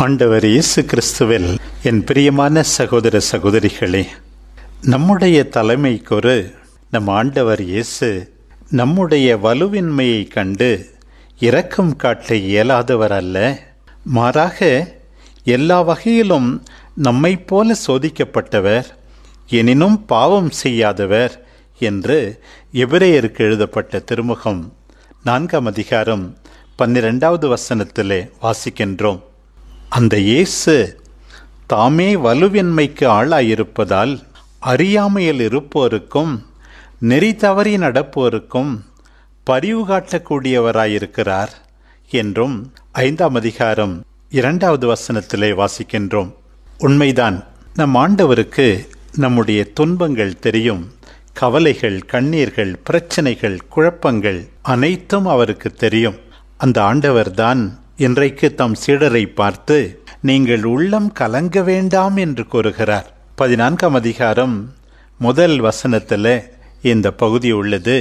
ஆண்டவர் இயேசு கிறிஸ்துவில் என் பிரியமான சகோதர சகோதரிகளே, நம்முடைய தலைமைக்கொரு நம் ஆண்டவர் இயேசு நம்முடைய வலுவின்மையை கண்டு இரக்கம் காட்ட இயலாதவர் அல்ல. மாறாக எல்லா வகையிலும் நம்மை போல சோதிக்கப்பட்டவர், எனினும் பாவம் செய்யாதவர் என்று எபிரேயருக்கு எழுதப்பட்ட திருமுகம் 4 அதிகாரம் 12வது வசனத்திலே வாசிக்கின்றோம். அந்த இயேசு தாமே வலுவின்மைக்கு ஆளாயிருப்பதால் அறியாமையில் இருப்போருக்கும் நெறி தவறி நடப்போருக்கும் பரிவு காட்டக்கூடியவராயிருக்கிறார் என்றும் 5 அதிகாரம் 2வது வசனத்திலே வாசிக்கின்றோம். உண்மைதான், நம் ஆண்டவருக்கு நம்முடைய துன்பங்கள் தெரியும். கவலைகள், கண்ணீர்கள், பிரச்சனைகள், குழப்பங்கள் அனைத்தும் அவருக்கு தெரியும். அந்த ஆண்டவர்தான் இன்றைக்கு தம் சீடரை பார்த்து, நீங்கள் உள்ளம் கலங்க வேண்டாம் என்று கூறுகிறார். 14 அதிகாரம் 1 வசனத்தில் இந்த பகுதி உள்ளது.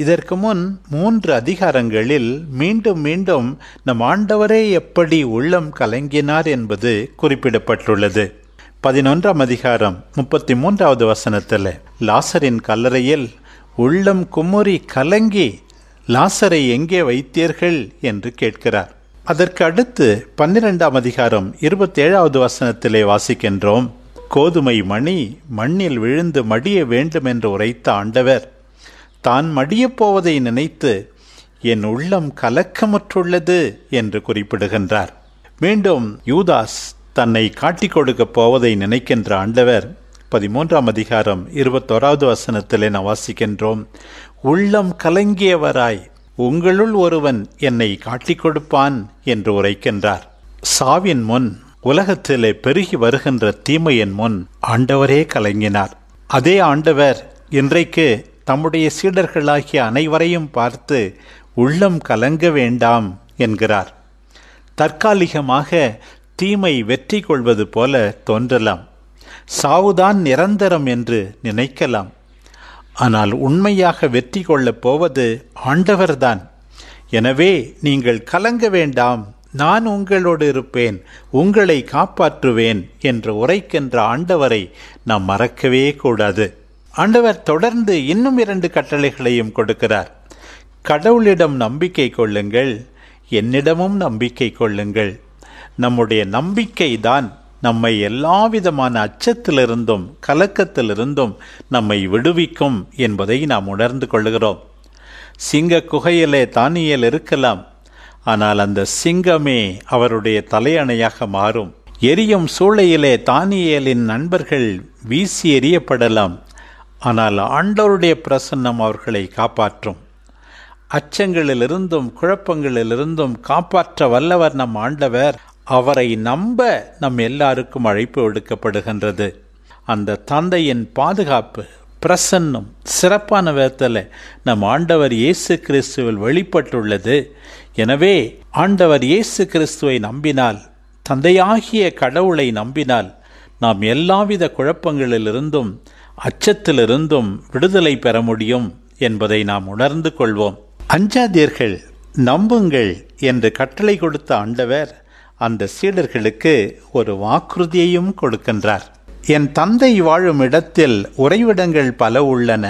இதற்கு முன் 3 அதிகாரங்களில் மீண்டும் மீண்டும் நம் ஆண்டவரே எப்படி உள்ளம் கலங்கினார் என்பது குறிப்பிடப்பட்டுள்ளது. 11 அதிகாரம் 33வது வசனத்தில் லாசரின் கல்லறையில் உள்ளம் குமுறி கலங்கி லாசரை எங்கே வைத்தீர்கள் என்று கேட்கிறார். அதற்கு அடுத்து 12 அதிகாரம் 27வது வசனத்திலே வாசிக்கின்றோம். கோதுமை மணி மண்ணில் விழுந்து மடிய வேண்டும் என்று உரைத்த ஆண்டவர் தான் மடியப் போவதை நினைத்து என் உள்ளம் கலக்கமுற்றுள்ளது என்று குறிப்பிடுகின்றார். மீண்டும் யூதாஸ் தன்னை காட்டிக் கொடுக்க போவதை நினைக்கின்ற ஆண்டவர் 13 அதிகாரம் 21வது வசனத்திலே நாம் வாசிக்கின்றோம். உள்ளம் கலங்கியவராய் உங்களுள் ஒருவன் என்னை காட்டிக் கொடுப்பான் என்று உரைக்கின்றார். சாவின் முன், உலகத்திலே பெருகி வருகின்ற தீமையின் முன் ஆண்டவரே கலங்கினார். அதே ஆண்டவர் இன்றைக்கு தம்முடைய சீடர்களாகிய அனைவரையும் பார்த்து உள்ளம் கலங்க வேண்டாம் என்கிறார். தற்காலிகமாக தீமை வெற்றி கொள்வது போல தோன்றலாம், சாவுதான் நிரந்தரம் என்று நினைக்கலாம். ஆனால் உண்மையாக வெற்றி கொள்ளப் போவது ஆண்டவர்தான். எனவே நீங்கள் கலங்க வேண்டாம், நான் உங்களோடு இருப்பேன், உங்களை காப்பாற்றுவேன் என்று உரைக்கின்ற ஆண்டவரை நாம் மறக்கவே கூடாது. ஆண்டவர் தொடர்ந்து இன்னும் 2 கட்டளைகளையும் கொடுக்கிறார். கடவுளிடம் நம்பிக்கை கொள்ளுங்கள், என்னிடமும் நம்பிக்கை கொள்ளுங்கள். நம்முடைய நம்பிக்கை தான் நம்மை எல்லாவிதமான அச்சத்திலிருந்தும் கலக்கத்திலிருந்தும் நம்மை விடுவிக்கும் என்பதை நாம் உணர்ந்து கொள்கிறோம். சிங்க குகையிலே தானியேல் இருக்கலாம், ஆனால் அந்த சிங்கமே அவருடைய தலையணையாக மாறும். எரியும் சூளையிலே தானியேலின் நண்பர்கள் வீசி எறியப்படலாம், ஆனால் ஆண்டவருடைய பிரசன்னம் அவர்களை காப்பாற்றும். அச்சங்களிலிருந்தும் குழப்பங்களிலிருந்தும் காப்பாற்ற வல்லவர் நம் ஆண்டவர். அவரை நம்ப நம் எல்லாருக்கும் அழைப்பு விடுக்கப்படுகின்றது. அந்த தந்தையின் பாதுகாப்பு, பிரசன்னம் சிறப்பான விதத்தில் நம் ஆண்டவர் இயேசு கிறிஸ்துவில் வெளிப்பட்டுள்ளது. எனவே ஆண்டவர் இயேசு கிறிஸ்துவை நம்பினால், தந்தையாகிய கடவுளை நம்பினால், நாம் எல்லாவித குழப்பங்களிலிருந்தும் அச்சத்திலிருந்தும் விடுதலை பெற முடியும் என்பதை நாம் உணர்ந்து கொள்வோம். அஞ்சாதீர்கள், நம்புங்கள் என்று கட்டளை கொடுத்த ஆண்டவர் அந்த சீடர்களுக்கு ஒரு வாக்குறுதியையும் கொடுக்கின்றார். என் தந்தை வாழும் இடத்தில் உறைவிடங்கள் பல உள்ளன,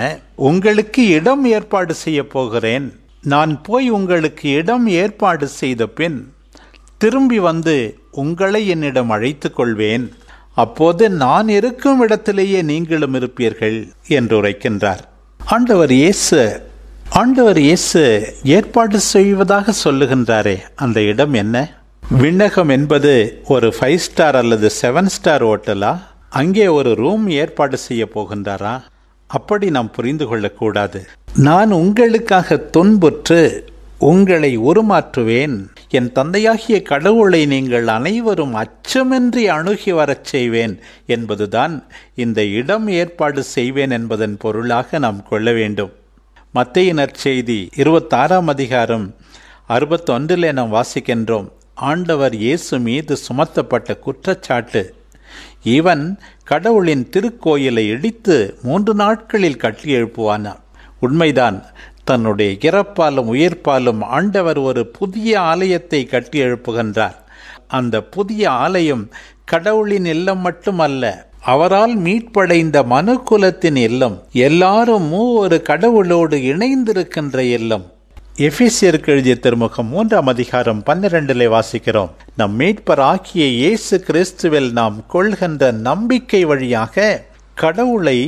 உங்களுக்கு இடம் ஏற்பாடு செய்ய போகிறேன். நான் போய் உங்களுக்கு இடம் ஏற்பாடு செய்த பின் திரும்பி வந்து உங்களை என்னிடம் அழைத்து கொள்வேன். அப்போது நான் இருக்கும் இடத்திலேயே நீங்களும் இருப்பீர்கள் என்று உரைக்கின்றார். ஆண்டவர் இயேசு ஏற்பாடு செய்வதாக சொல்லுகின்றாரே, அந்த இடம் என்ன? விண்ணகம் என்பது ஒரு 5 ஸ்டார் அல்லது 7 ஸ்டார் ஹோட்டலா? அங்கே ஒரு ரூம் ஏற்பாடு செய்ய போகின்றாரா? அப்படி நாம் புரிந்து கொள்ளக்கூடாது. நான் உங்களுக்காக துன்புற்று உங்களை உருமாற்றுவேன். என் தந்தையாகிய கடவுளை நீங்கள் அனைவரும் அச்சமின்றி அணுகி வரச் செய்வேன் என்பதுதான் இந்த இடம் ஏற்பாடு செய்வேன் என்பதன் பொருளாக நாம் கொள்ள வேண்டும். மத்தேயு நற்செய்தி 26 அதிகாரம் 61 நாம் வாசிக்கின்றோம். ஆண்டவர் இயேசு மீது சுமத்தப்பட்ட குற்றச்சாட்டு, இவன் கடவுளின் திருக்கோயிலை இடித்து 3 நாட்களில் கட்டி எழுப்புவானாம். உண்மைதான், தன்னுடைய இறப்பாலும் உயிர்ப்பாலும் ஆண்டவர் ஒரு புதிய ஆலயத்தை கட்டி எழுப்புகின்றார். அந்த புதிய ஆலயம் கடவுளின் இல்லம் மட்டுமல்ல, அவரால் மீட்படைந்த மனுக்குலத்தின் இல்லம், எல்லாரும் ஒரு கடவுளோடு இணைந்திருக்கின்ற இல்லம். எபேசியருக்கு எழுதிய திருமுகம் 3ஆம் அதிகாரம் 12 வாசிக்கிறோம். நம் மீட்பர் ஆகிய இயேசு கிறிஸ்துவில் நாம் கொள்கின்ற நம்பிக்கை வழியாக கடவுளை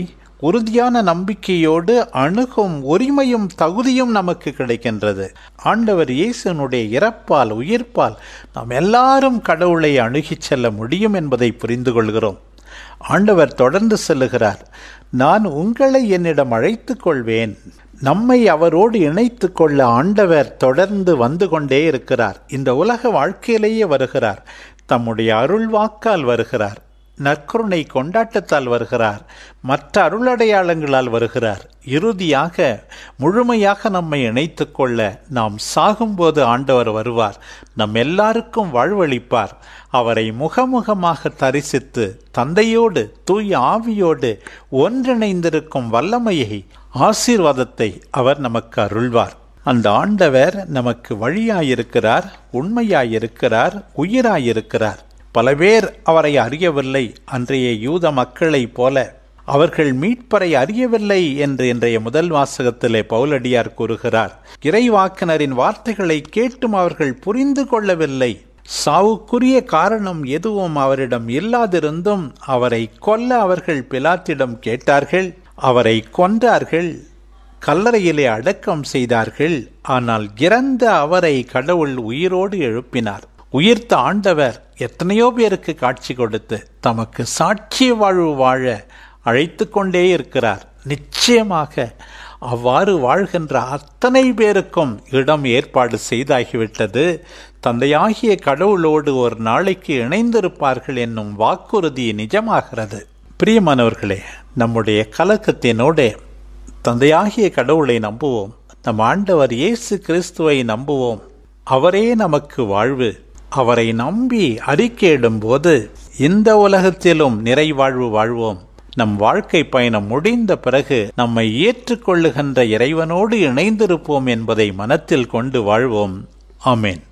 உறுதியான நம்பிக்கையோடு அணுகும் உரிமையும் தகுதியும் நமக்கு கிடைக்கின்றது. ஆண்டவர் இயேசுனுடைய இறப்பால் உயிர்ப்பால் நாம் எல்லாரும் கடவுளை அணுகிச் செல்ல முடியும் என்பதை புரிந்து கொள்கிறோம். ஆண்டவர் தொடர்ந்து சொல்லுகிறார், நான் உங்களை என்னிடம் அழைத்துக் கொள்வேன். நம்மை அவரோடு இணைத்து கொள்ள ஆண்டவர் தொடர்ந்து வந்து கொண்டே இருக்கிறார். இந்த உலக வாழ்க்கையிலேயே வருகிறார். தம்முடைய அருள் வாக்கால் வருகிறார், நற்கருணை கொண்டாட்டத்தால் வருகிறார், மற்ற அருளடையாளங்களால் வருகிறார். இறுதியாக முழுமையாக நம்மை இணைத்து கொள்ள நாம் சாகும்போது ஆண்டவர் வருவார், நம் எல்லாருக்கும் வாழ்வளிப்பார். அவரை முகமுகமாக தரிசித்து தந்தையோடு தூய ஆவியோடு ஒன்றிணைந்திருக்கும் வல்லமையை, ஆசீர்வாதத்தை அவர் நமக்கு அருள்வார். அந்த ஆண்டவர் நமக்கு வழியாயிருக்கிறார், உண்மையாயிருக்கிறார், உயிராயிருக்கிறார். பல பேர் அவரை அறியவில்லை. அன்றைய யூத மக்களைப் போல அவர்கள் மீட்பரை அறியவில்லை என்று இன்றைய முதல் வாசகத்திலே பவுலடியார் கூறுகிறார். இறைவாக்கினரின் வார்த்தைகளை கேட்டும் அவர்கள் புரிந்து கொள்ளவில்லை. சாவுக்குரிய காரணம் எதுவும் அவரிடம் இல்லாதிருந்தும் அவரை கொல்ல அவர்கள் பிலாத்திடம் கேட்டார்கள். அவரை கொன்றார்கள், கல்லறையிலே அடக்கம் செய்தார்கள். ஆனால் இறந்த அவரை கடவுள் உயிரோடு எழுப்பினார். உயிர்த்த ஆண்டவர் எத்தனையோ பேருக்கு காட்சி கொடுத்து தமக்கு சாட்சிய வாழ்வு வாழ அழைத்து கொண்டே இருக்கிறார். நிச்சயமாக அவ்வாறு வாழ்கின்ற அத்தனை பேருக்கும் இடம் ஏற்பாடு செய்தாகிவிட்டது. தந்தையாகிய கடவுளோடு ஒரு நாளைக்கு இணைந்திருப்பார்கள் என்னும் வாக்குறுதி நிஜமாகிறது. பிரியமானவர்களே, நம்முடைய கலக்கத்தினோடு தந்தையாகிய கடவுளை நம்புவோம். நம் ஆண்டவர் இயேசு கிறிஸ்துவை நம்புவோம். அவரே நமக்கு வாழ்வு. அவரை நம்பி அறிக்கையிடும் போது இந்த உலகத்திலும் நிறைவாழ்வு வாழ்வோம். நம் வாழ்க்கை பயணம் முடிந்த பிறகு நம்மை ஏற்றுக்கொள்ளுகின்ற இறைவனோடு இணைந்திருப்போம் என்பதை மனத்தில் கொண்டு வாழ்வோம். ஆமென்.